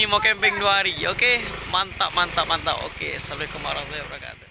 Mau camping 2 hari. Oke, mantap. Oke, assalamualaikum warahmatullahi wabarakatuh.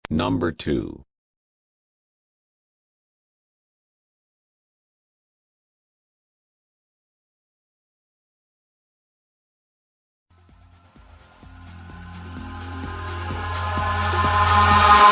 Number 2.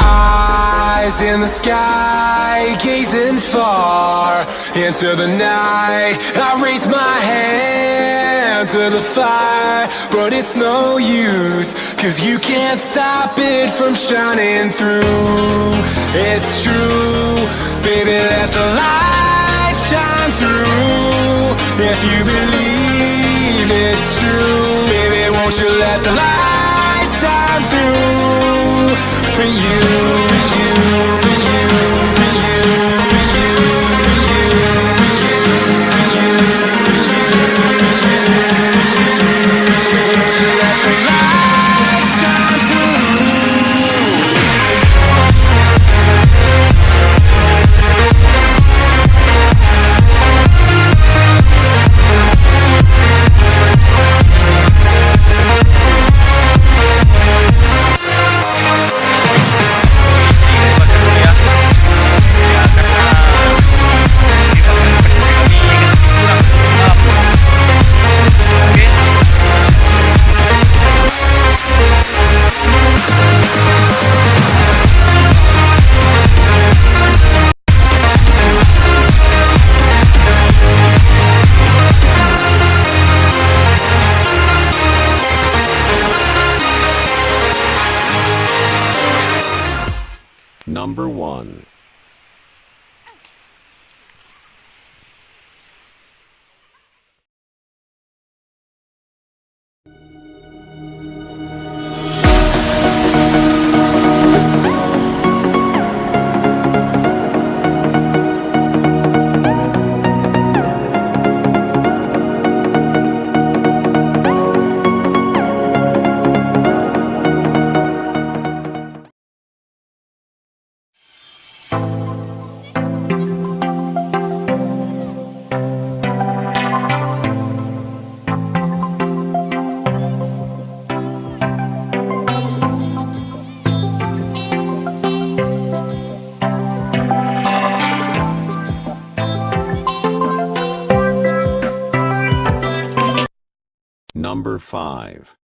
Eyes in the sky, gazing far into the night. I raise my hand to the fire, but it's no use, 'cause you can't stop it from shining through. It's true, baby, let the light shine through. If you believe it's true, baby, won't you let the light shine through for you, for you, for you, for you, for you, for you, for you, won't you let the light shine through? Number 1. Number 5.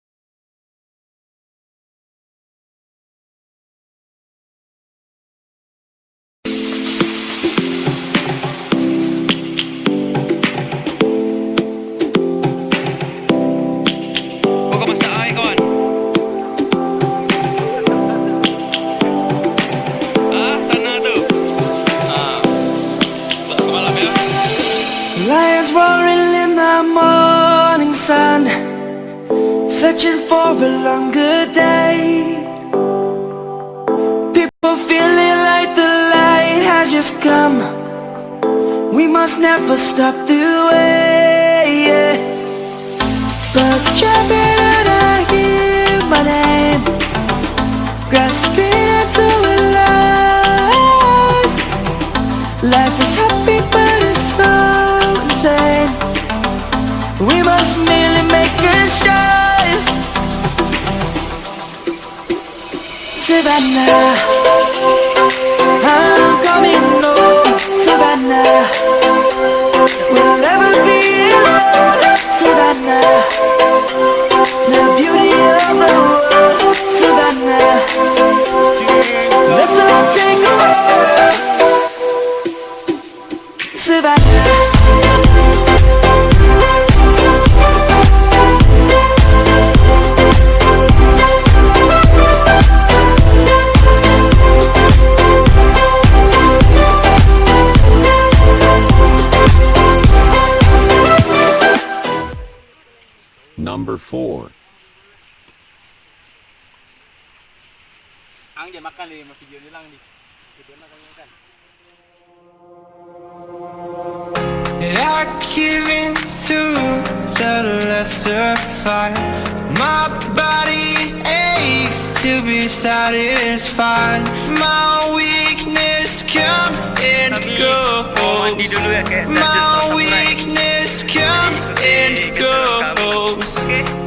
Huwag ka magsaay, kawan. Ah, saan na to? Ah, malam ya. Lions roaring in the morning sun, searching for a longer day. People feeling like the light has just come. We must never stop the way, yeah. Birds jumping and I hear my name, grasping into a life. Life is happy but it's so insane. We must merely make a start. Savannah, I'm coming home. Savannah, we'll never be alone. Savannah, the beauty of the world. Savannah, let's all take a walk. Savannah. Number 4. Ang dia makan ni, video ni lang di. Video na kami makan. I give in to the lesser fight. My body aches to be satisfied. My weakness comes and goes. My weakness comes and goes.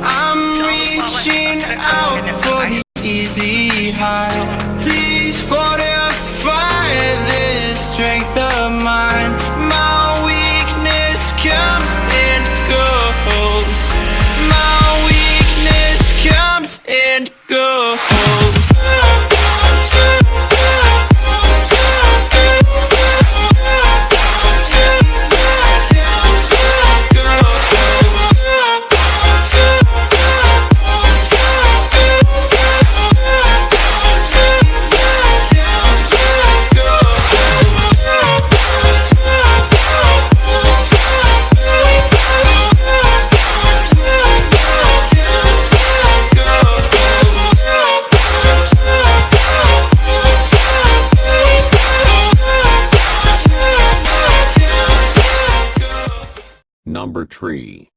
I'm reaching out for the easy high. Please fortify this strength of mine. My weakness comes and goes. My weakness comes and goes. Number 3.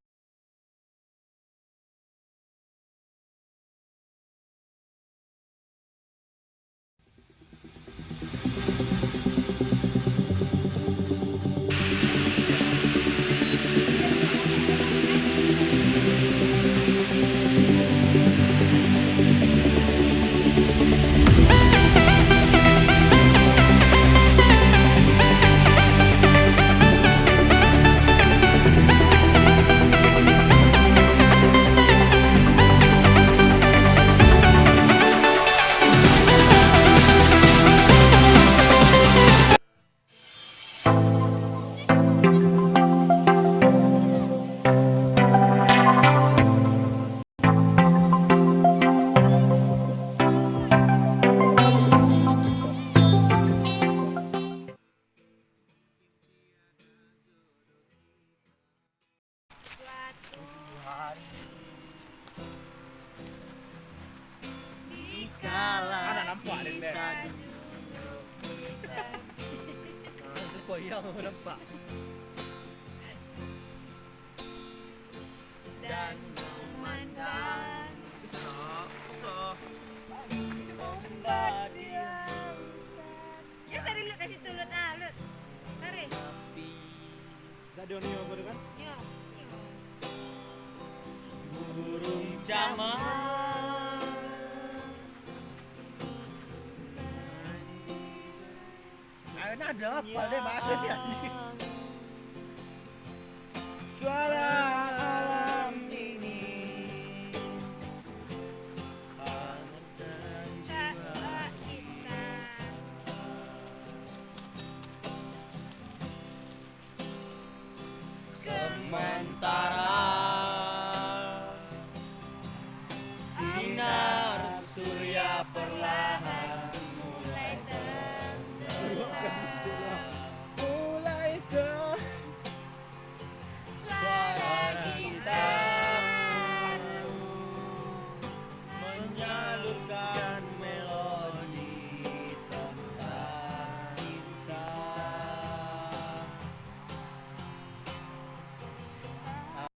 nampak deh. Koyang nampak. Dan memandang ya tadi lu kasih tulut lut tarik Tadi orang yang baru kan? yo Burung camar. Ada apa deh bahasa dia? Suara alam ini hangatkan jiwa kita sementara sinar surya perlahan mulai tenggelam mulai suara kita menyalurkan melodi tentang cinta.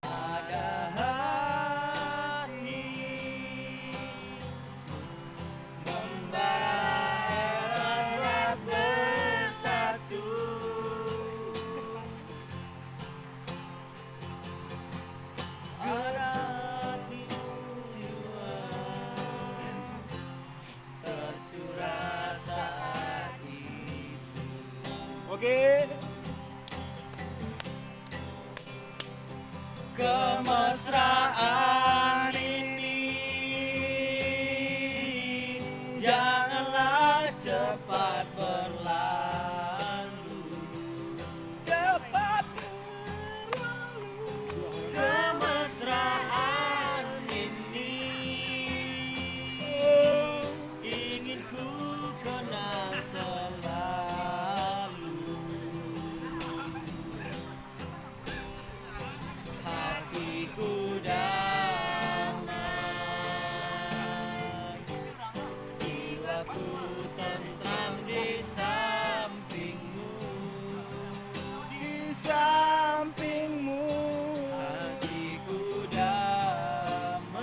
Ada hati membara erat bersatu. Ada hati jiwa tercurah saat itu. Oke. Kemesraan ini janganlah cepat berlalu. Cepat berlalu. Kemesraan ini ingin ku kenang selalu. Hatiku damai, jiwaku tentram di sampingmu, di sampingmu. Hatiku damai,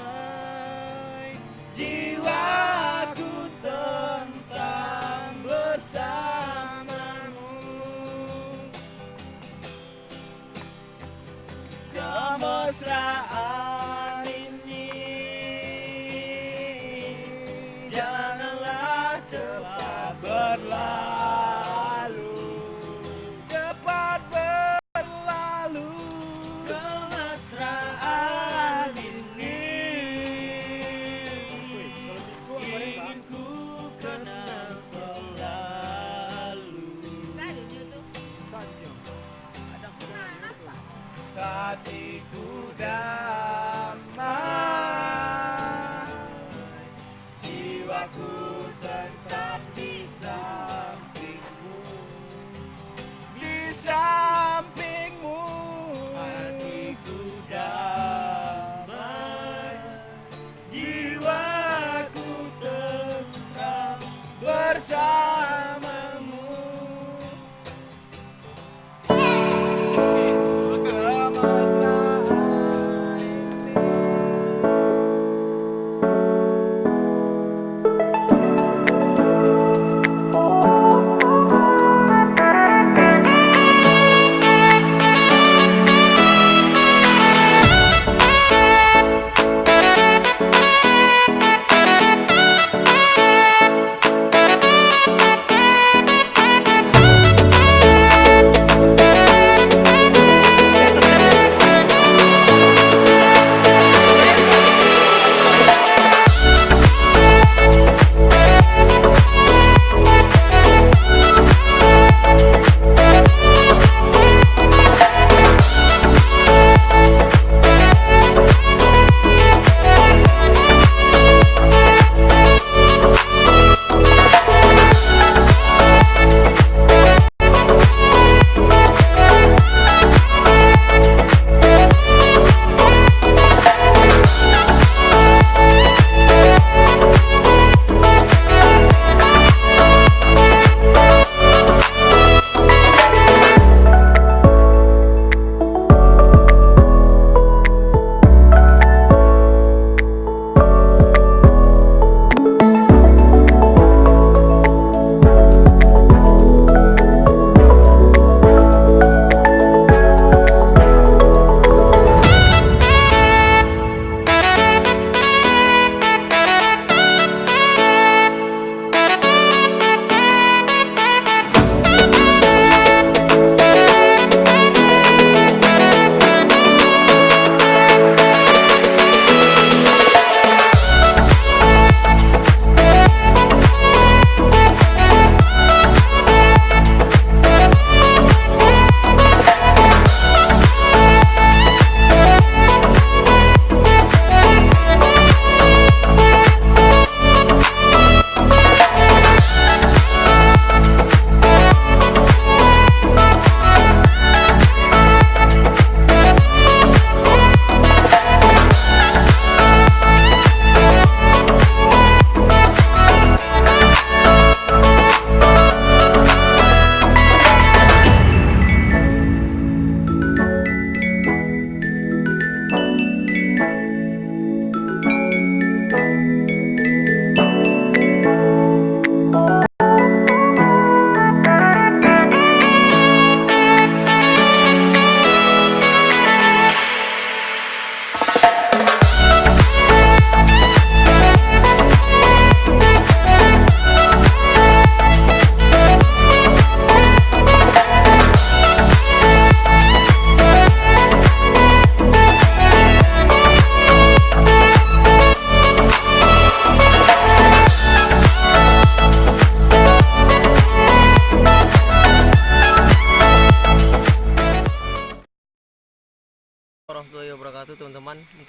jiwaku tentram bersamamu. Kemesraan ini janganlah cepat berlalu. Cepat berlalu. Kemesraan ini ingin ku kenang selalu. saja dia tuh Hatiku damai, jiwaku tetap di sampingmu, di sampingmu. Hatiku damai, jiwaku tetap bersamamu.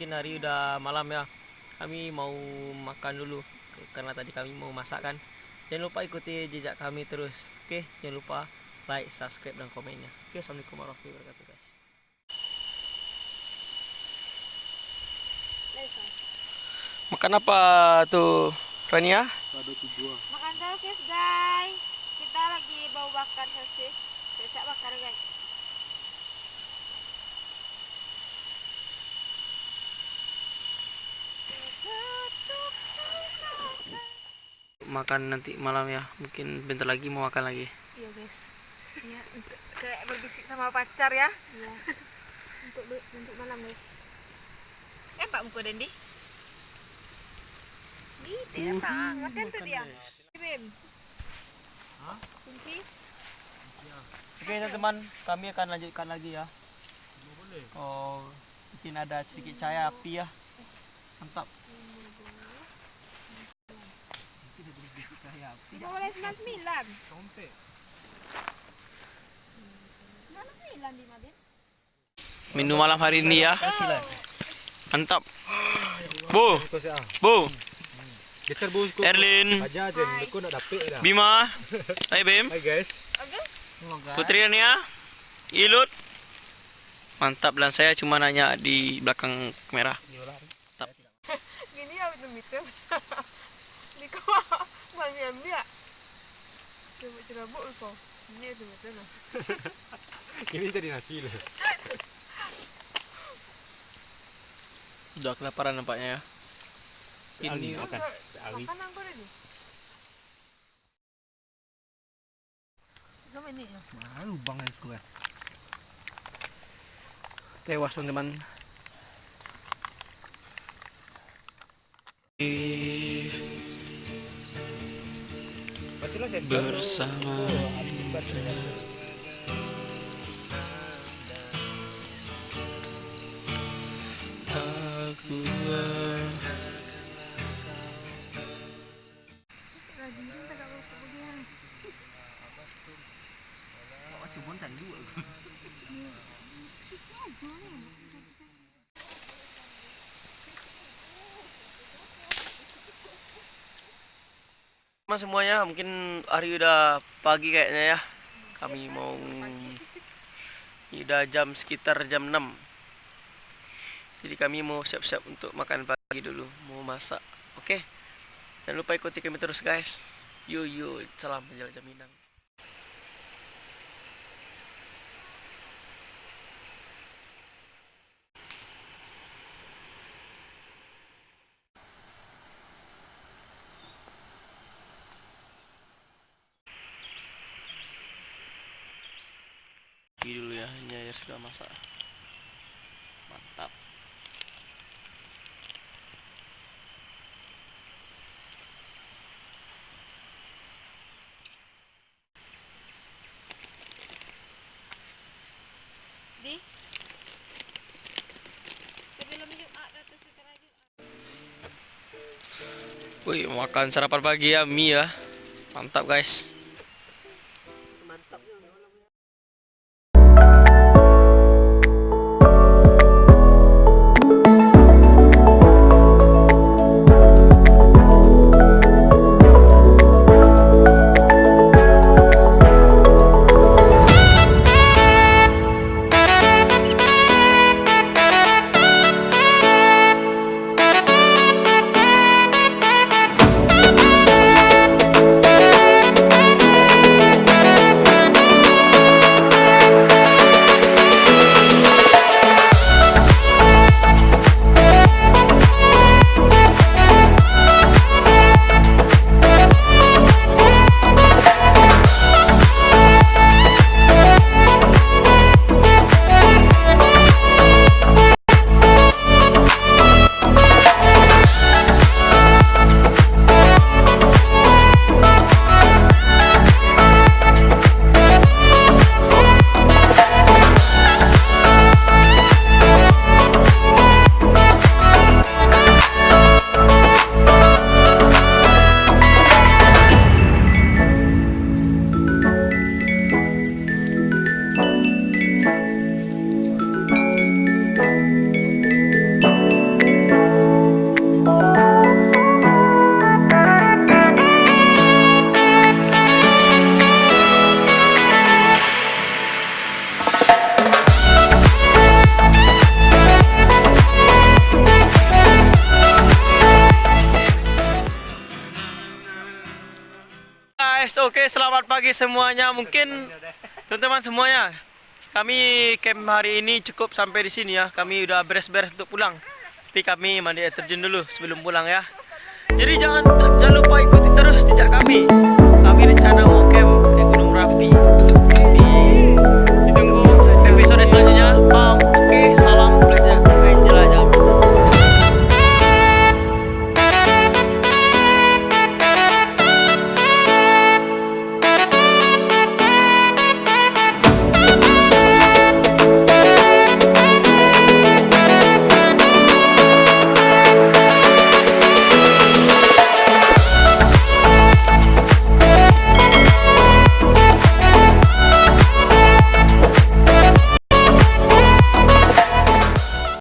mungkin hari udah malam ya. Kami mau makan dulu karena tadi kami mau masak kan. Jangan lupa ikuti jejak kami terus. Oke, jangan lupa like, subscribe dan komennya. Oke, assalamualaikum warahmatullahi wabarakatuh guys. Makan apa tuh, Rania? Makan sosis guys. Kita lagi mau bakar sosis. Besok bakar guys. Makan nanti malam ya. Mungkin bentar lagi mau makan lagi. Iya guys. Iya, untuk kayak berbisik sama pacar ya. Iya. untuk malam guys. Pak muka Dendi. Di tidak makan tuh dia. Bim. Hah? Kunci. Oke teman-teman, kami akan lanjutkan lagi ya. Oh, mungkin ada sedikit cahaya api ya. Mantap. Boleh 99. Sampai. 99 di Madin. Minum malam hari ini ya. Mantap. Bu. Bu. Erlin. Bima. Hai Bim. Hai guys. Putri Rania. Ilut. Mantap, dan saya cuma nanya di belakang kamera. Mantap. Gini ya itu. Di kawah. Banyak dia. Coba cerabuk kau. Ini itu betul. Ini jadi nasi loh. Sudah kelaparan nampaknya ya. Ini makan. Makan aku ini. Sama ini ya. Lubang itu ya. tewas teman-teman. Bersama aku semuanya, mungkin hari udah pagi kayaknya ya. Kami mau udah sekitar jam 6. Jadi kami mau siap-siap untuk makan pagi dulu, mau masak. Oke. Jangan lupa ikuti kami terus guys. Yuk, salam penjelajah Minang. Ini dulu ya, ini air sudah masak. Mantap. Di. Sebelum Jumat atau sekarang Jumat. Wih, makan sarapan pagi ya, mie ya. Mantap guys. Oke, selamat pagi semuanya. Mungkin teman-teman semuanya, kami camp hari ini cukup sampai di sini ya. Kami udah beres-beres untuk pulang. Tapi kami mandi air terjun dulu sebelum pulang ya. Jadi jangan lupa ikuti terus jejak kami. Kami rencana mau camp